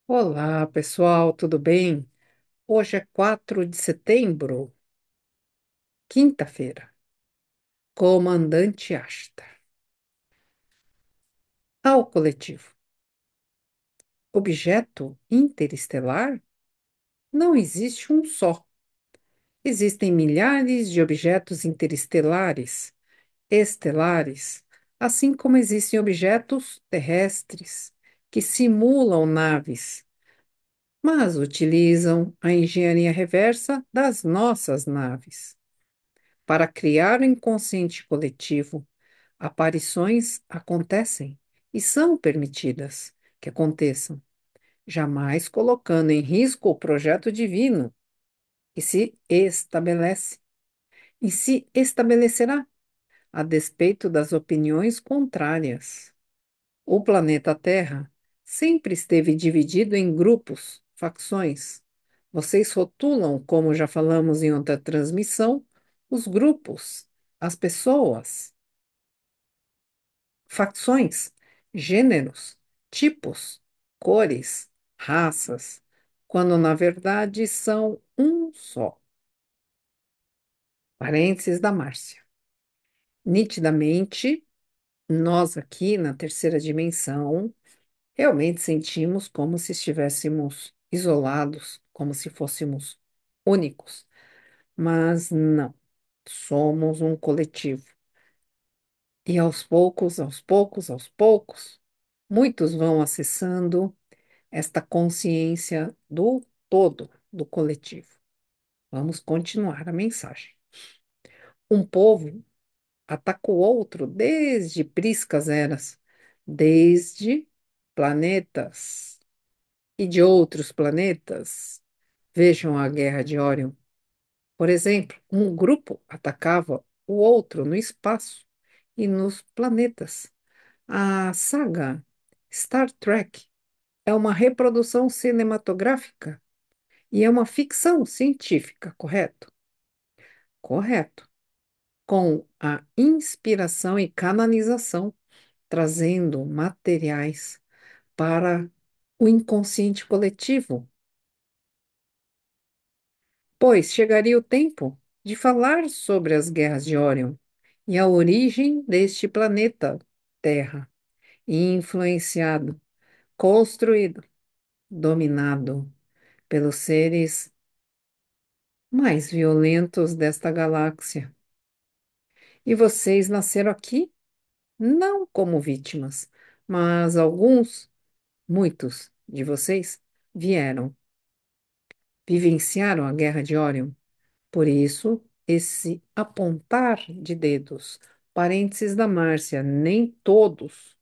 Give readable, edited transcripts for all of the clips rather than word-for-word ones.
Olá, pessoal, tudo bem? Hoje é 4 de setembro, quinta-feira. Comandante Ashtar. Ao coletivo. Objeto interestelar? Não existe um só. Existem milhares de objetos interestelares, estelares, assim como existem objetos terrestres que simulam naves, mas utilizam a engenharia reversa das nossas naves. Para criar o inconsciente coletivo, aparições acontecem e são permitidas que aconteçam, jamais colocando em risco o projeto divino, e se estabelecerá a despeito das opiniões contrárias. O planeta Terra sempre esteve dividido em grupos, facções. Vocês rotulam, como já falamos em outra transmissão, os grupos, as pessoas, facções, gêneros, tipos, cores, raças, quando na verdade são um só. Parênteses da Márcia. Nitidamente, nós aqui na terceira dimensão realmente sentimos como se estivéssemos isolados, como se fôssemos únicos, mas não. Somos um coletivo. E aos poucos, muitos vão acessando esta consciência do todo, do coletivo. Vamos continuar a mensagem. Um povo ataca o outro desde priscas eras, desde planetas e de outros planetas. Vejam a Guerra de Órion. Por exemplo, um grupo atacava o outro no espaço e nos planetas. A saga Star Trek é uma reprodução cinematográfica e é uma ficção científica, correto? Correto. Com a inspiração e canalização, trazendo materiais para o inconsciente coletivo, pois chegaria o tempo de falar sobre as guerras de Órion e a origem deste planeta Terra, influenciado, construído, dominado pelos seres mais violentos desta galáxia. E vocês nasceram aqui não como vítimas, mas alguns, muitos de vocês, vieram, vivenciaram a Guerra de Órion. Por isso, esse apontar de dedos, parênteses da Márcia, nem todos,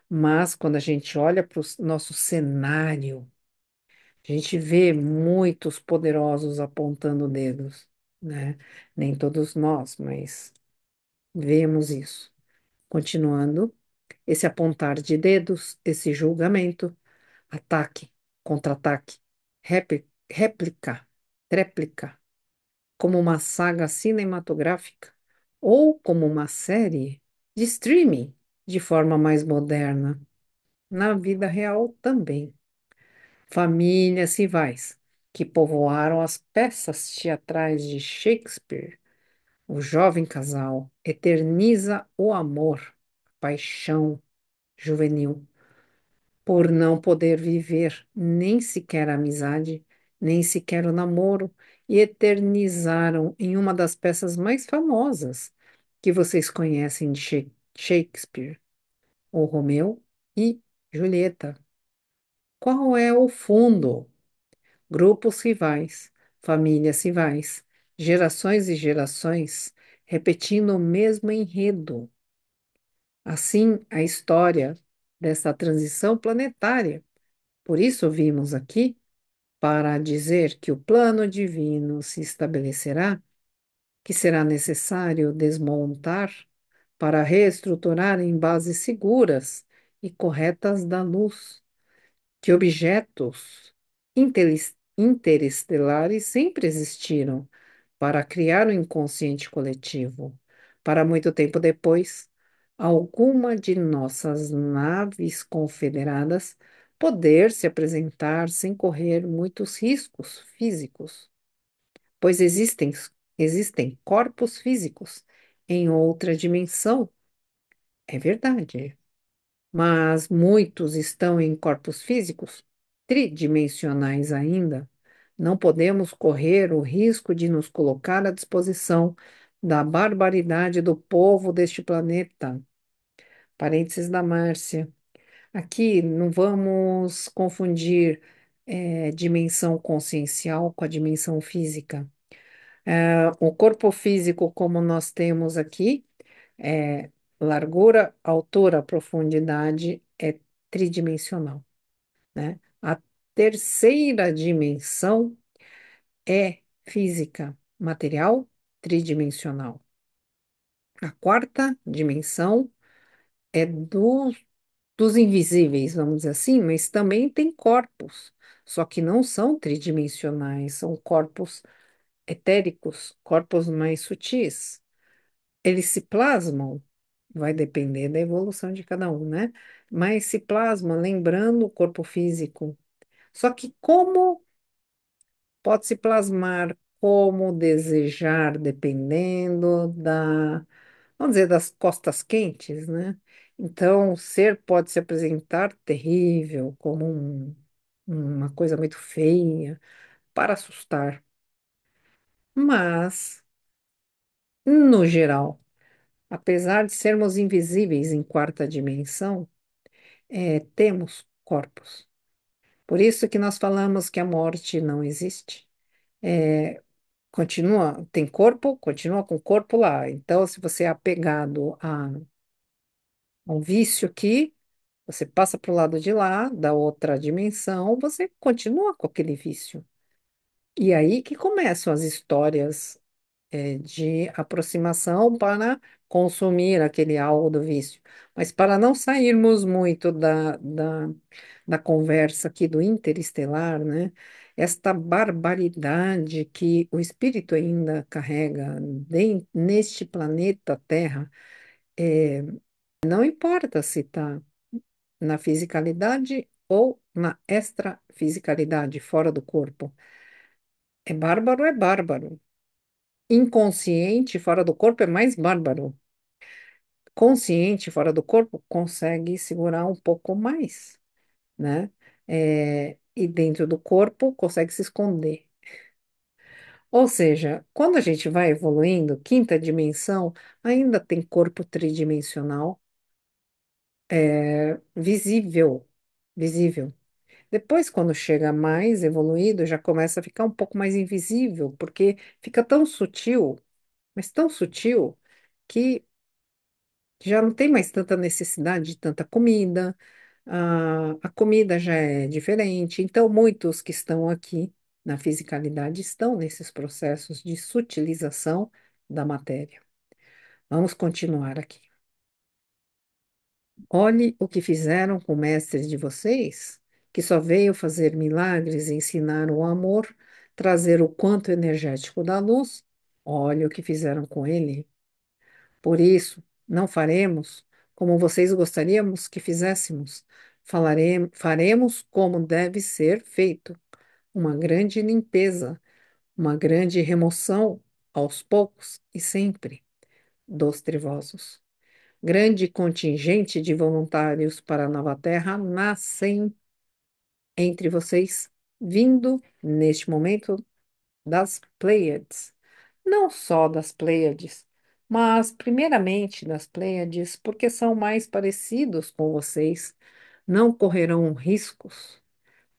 mas quando a gente olha para o nosso cenário, a gente vê muitos poderosos apontando dedos, né? Nem todos nós, mas vemos isso. Continuando, esse apontar de dedos, esse julgamento, ataque, contra-ataque, réplica, tréplica, como uma saga cinematográfica ou como uma série de streaming de forma mais moderna, na vida real também. Famílias rivais que povoaram as peças teatrais de Shakespeare. O jovem casal eterniza o amor, a paixão juvenil, por não poder viver nem sequer a amizade, nem sequer o namoro, e eternizaram em uma das peças mais famosas que vocês conhecem de Shakespeare, o Romeu e Julieta. Qual é o fundo? Grupos rivais, famílias rivais, gerações e gerações repetindo o mesmo enredo. Assim, a história dessa transição planetária. Por isso vimos aqui para dizer que o plano divino se estabelecerá, que será necessário desmontar para reestruturar em bases seguras e corretas da luz, que objetos interestelares sempre existiram para criar o inconsciente coletivo. Para muito tempo depois, alguma de nossas naves confederadas poder se apresentar sem correr muitos riscos físicos, pois existem corpos físicos em outra dimensão. É verdade, mas muitos estão em corpos físicos tridimensionais ainda. Não podemos correr o risco de nos colocar à disposição da barbaridade do povo deste planeta. Parênteses da Márcia. Aqui não vamos confundir dimensão consciencial com a dimensão física. O corpo físico, como nós temos aqui, é largura, altura, profundidade, é tridimensional, né? A terceira dimensão é física, material, tridimensional. A quarta dimensão é dos invisíveis, vamos dizer assim, mas também tem corpos, só que não são tridimensionais, são corpos etéricos, corpos mais sutis. Eles se plasmam, vai depender da evolução de cada um, né? Mas se plasma lembrando o corpo físico. Só que como pode se plasmar como desejar, dependendo vamos dizer, das costas quentes, né? Então, o ser pode se apresentar terrível, como uma coisa muito feia, para assustar. Mas, no geral, apesar de sermos invisíveis em quarta dimensão, temos corpos. Por isso que nós falamos que a morte não existe. É, continua, tem corpo, continua com o corpo lá. Então, se você é apegado a um vício aqui, você passa para o lado de lá, da outra dimensão, você continua com aquele vício. E aí que começam as histórias, de aproximação para consumir aquele algo do vício. Mas para não sairmos muito da conversa aqui do interestelar, né? Esta barbaridade que o espírito ainda carrega neste planeta Terra, não importa se está na fisicalidade ou na extrafisicalidade, fora do corpo. É bárbaro, é bárbaro. Inconsciente, fora do corpo, é mais bárbaro. Consciente, fora do corpo, consegue segurar um pouco mais, né? E dentro do corpo, consegue se esconder. Ou seja, quando a gente vai evoluindo, quinta dimensão, ainda tem corpo tridimensional, visível, visível. Depois, quando chega mais evoluído, já começa a ficar um pouco mais invisível, porque fica tão sutil, mas tão sutil, que já não tem mais tanta necessidade de tanta comida, a comida já é diferente. Então, muitos que estão aqui na fisicalidade estão nesses processos de sutilização da matéria. Vamos continuar aqui. Olhe o que fizeram com o mestre de vocês, que só veio fazer milagres, ensinar o amor, trazer o quanto energético da luz. Olhe o que fizeram com ele. Por isso, não faremos como vocês gostaríamos que fizéssemos. Faremos como deve ser feito, uma grande limpeza, uma grande remoção, aos poucos e sempre, dos trevosos. Grande contingente de voluntários para a nova terra nascem entre vocês, vindo neste momento das Pleiades. Não só das Pleiades, mas primeiramente das Pleiades, porque são mais parecidos com vocês, não correrão riscos,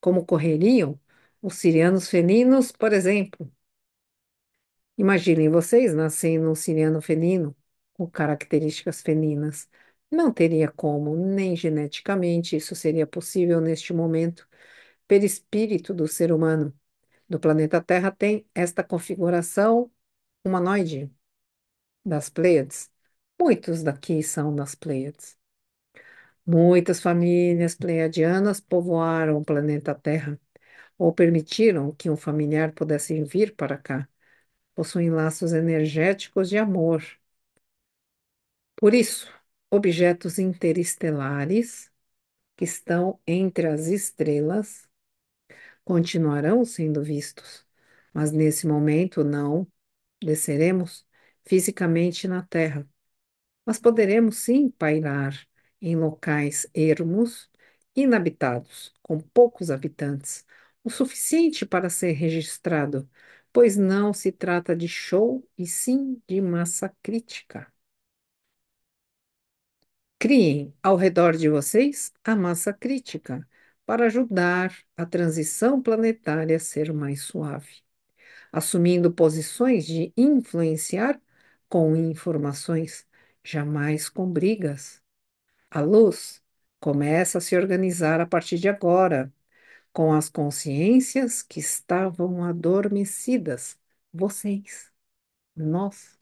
como correriam os sirianos felinos, por exemplo. Imaginem vocês nascendo um siriano felino, com características felinas. Não teria como, nem geneticamente, isso seria possível neste momento. Perispírito do ser humano do planeta Terra tem esta configuração humanoide das Pleiades. Muitos daqui são das Pleiades. Muitas famílias pleiadianas povoaram o planeta Terra ou permitiram que um familiar pudesse vir para cá. Possuem laços energéticos de amor. Por isso, objetos interestelares que estão entre as estrelas continuarão sendo vistos, mas nesse momento não desceremos fisicamente na Terra. Mas poderemos sim pairar em locais ermos, inabitados, com poucos habitantes, o suficiente para ser registrado, pois não se trata de show e sim de massa crítica. Criem ao redor de vocês a massa crítica para ajudar a transição planetária a ser mais suave, assumindo posições de influenciar com informações, jamais com brigas. A luz começa a se organizar a partir de agora, com as consciências que estavam adormecidas, vocês, nós,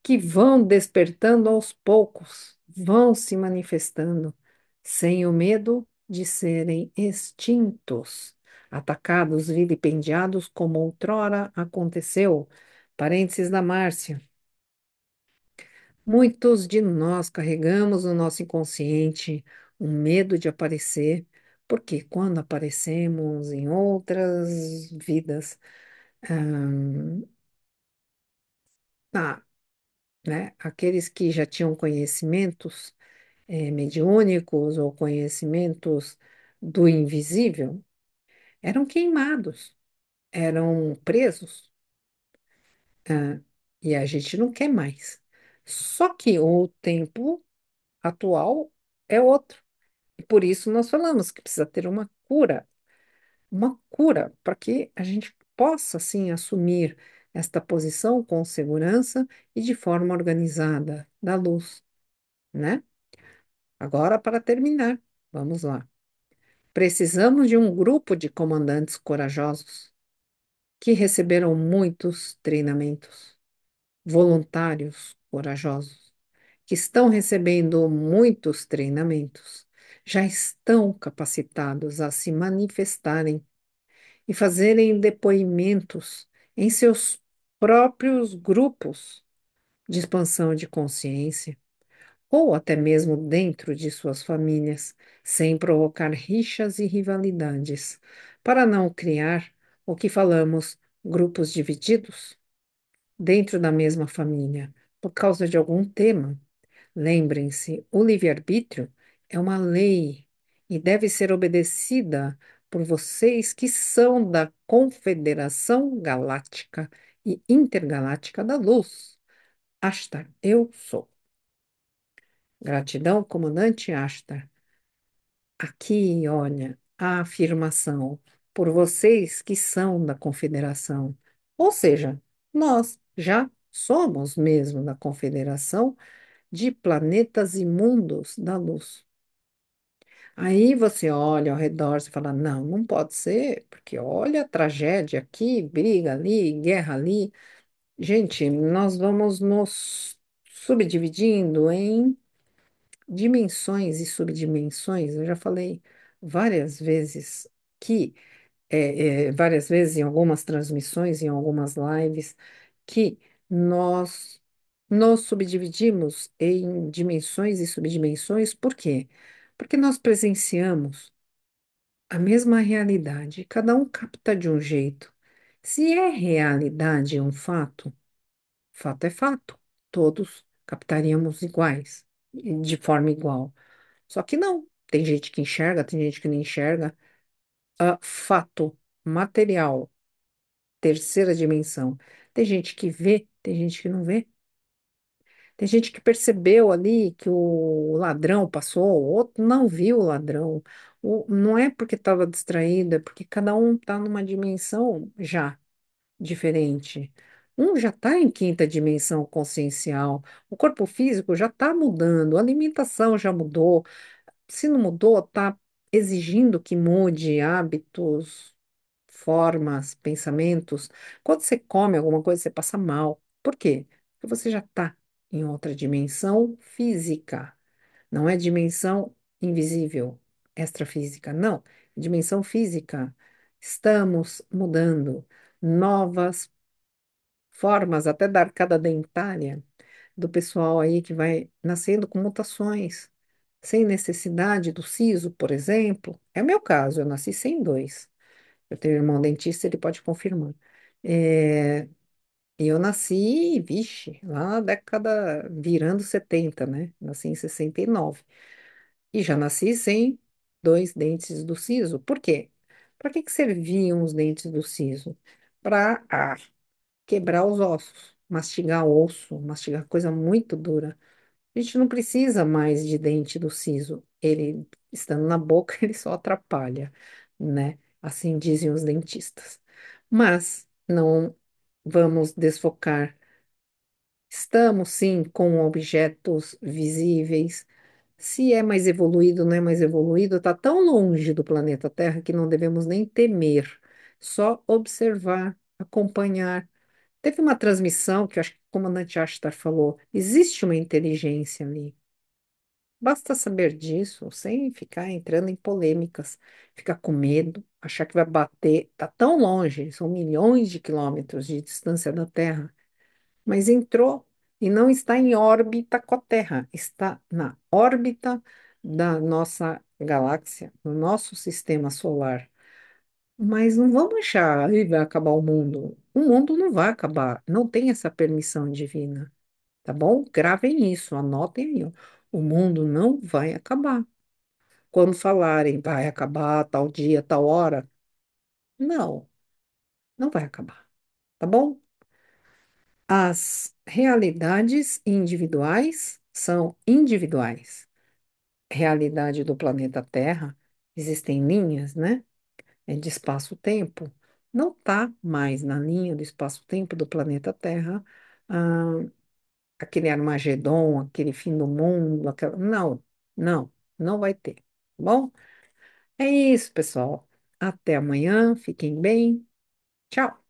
que vão despertando aos poucos, vão se manifestando, sem o medo de serem extintos, atacados, vilipendiados, como outrora aconteceu. Parênteses da Márcia. Muitos de nós carregamos no nosso inconsciente um medo de aparecer, porque quando aparecemos em outras vidas, ahn, ah, né, aqueles que já tinham conhecimentos mediúnicos ou conhecimentos do invisível eram queimados, eram presos, ah, e a gente não quer mais. Só que o tempo atual é outro. E por isso nós falamos que precisa ter uma cura para que a gente possa, sim, assumir esta posição com segurança e de forma organizada da luz, né? Agora, para terminar, vamos lá. Precisamos de um grupo de comandantes corajosos que receberam muitos treinamentos, voluntários corajosos que estão recebendo muitos treinamentos, já estão capacitados a se manifestarem e fazerem depoimentos em seus próprios grupos de expansão de consciência, ou até mesmo dentro de suas famílias, sem provocar rixas e rivalidades, para não criar o que falamos grupos divididos dentro da mesma família, por causa de algum tema. Lembrem-se, o livre-arbítrio é uma lei e deve ser obedecida por vocês que são da Confederação Galáctica e Intergaláctica da Luz. Ashtar, eu sou. Gratidão, comandante Ashtar. Aqui, olha, a afirmação por vocês que são da Confederação. Ou seja, nós já somos mesmo da Confederação de Planetas e Mundos da Luz. Aí você olha ao redor e fala: não, não pode ser, porque olha a tragédia aqui, briga ali, guerra ali. Gente, nós vamos nos subdividindo em dimensões e subdimensões. Eu já falei várias vezes que, várias vezes em algumas transmissões, em algumas lives, que nós nos subdividimos em dimensões e subdimensões. Por quê? Porque nós presenciamos a mesma realidade, cada um capta de um jeito. Se é realidade um fato, fato é fato. Todos captaríamos iguais, de forma igual. Só que não. Tem gente que enxerga, tem gente que não enxerga. Fato material, terceira dimensão. Tem gente que vê, tem gente que não vê. Tem gente que percebeu ali que o ladrão passou, o outro não viu o ladrão. Não é porque estava distraído, é porque cada um está numa dimensão já diferente. Um já está em quinta dimensão consciencial, o corpo físico já está mudando, a alimentação já mudou. Se não mudou, está exigindo que mude hábitos, formas, pensamentos. Quando você come alguma coisa, você passa mal. Por quê? Porque você já está em outra dimensão física. Não é dimensão invisível, extrafísica. Não, é dimensão física. Estamos mudando novas formas, até da arcada dentária do pessoal aí que vai nascendo com mutações. sem necessidade do siso, por exemplo. É o meu caso, eu nasci sem dois. Eu tenho um irmão dentista, ele pode confirmar. É, e eu nasci, vixe, lá na década virando 70, né? Nasci em 69. E já nasci sem dois dentes do siso. Por quê? Para que que serviam os dentes do siso? Para quebrar os ossos, mastigar osso, mastigar coisa muito dura. A gente não precisa mais de dente do siso. Ele, estando na boca, ele só atrapalha, né? Assim dizem os dentistas. Mas não vamos desfocar. Estamos, sim, com objetos visíveis. Se é mais evoluído, não é mais evoluído, está tão longe do planeta Terra que não devemos nem temer, só observar, acompanhar. Teve uma transmissão que eu acho que o comandante Ashtar falou: existe uma inteligência ali. Basta saber disso, sem ficar entrando em polêmicas, ficar com medo, achar que vai bater. Está tão longe, são milhões de quilômetros de distância da Terra, mas entrou e não está em órbita com a Terra, está na órbita da nossa galáxia, no nosso sistema solar. Mas não vamos achar, "Ih, vai acabar o mundo." O mundo não vai acabar, não tem essa permissão divina, tá bom? Gravem isso, anotem aí, ó. O mundo não vai acabar. Quando falarem vai acabar tal dia, tal hora, não, não vai acabar, tá bom? As realidades individuais são individuais. Realidade do planeta Terra, existem linhas, né? De espaço-tempo. Não está mais na linha do espaço-tempo do planeta Terra, ah, aquele Armagedon, aquele fim do mundo, aquela... Não, não, não vai ter. Tá bom? É isso, pessoal. Até amanhã. Fiquem bem. Tchau.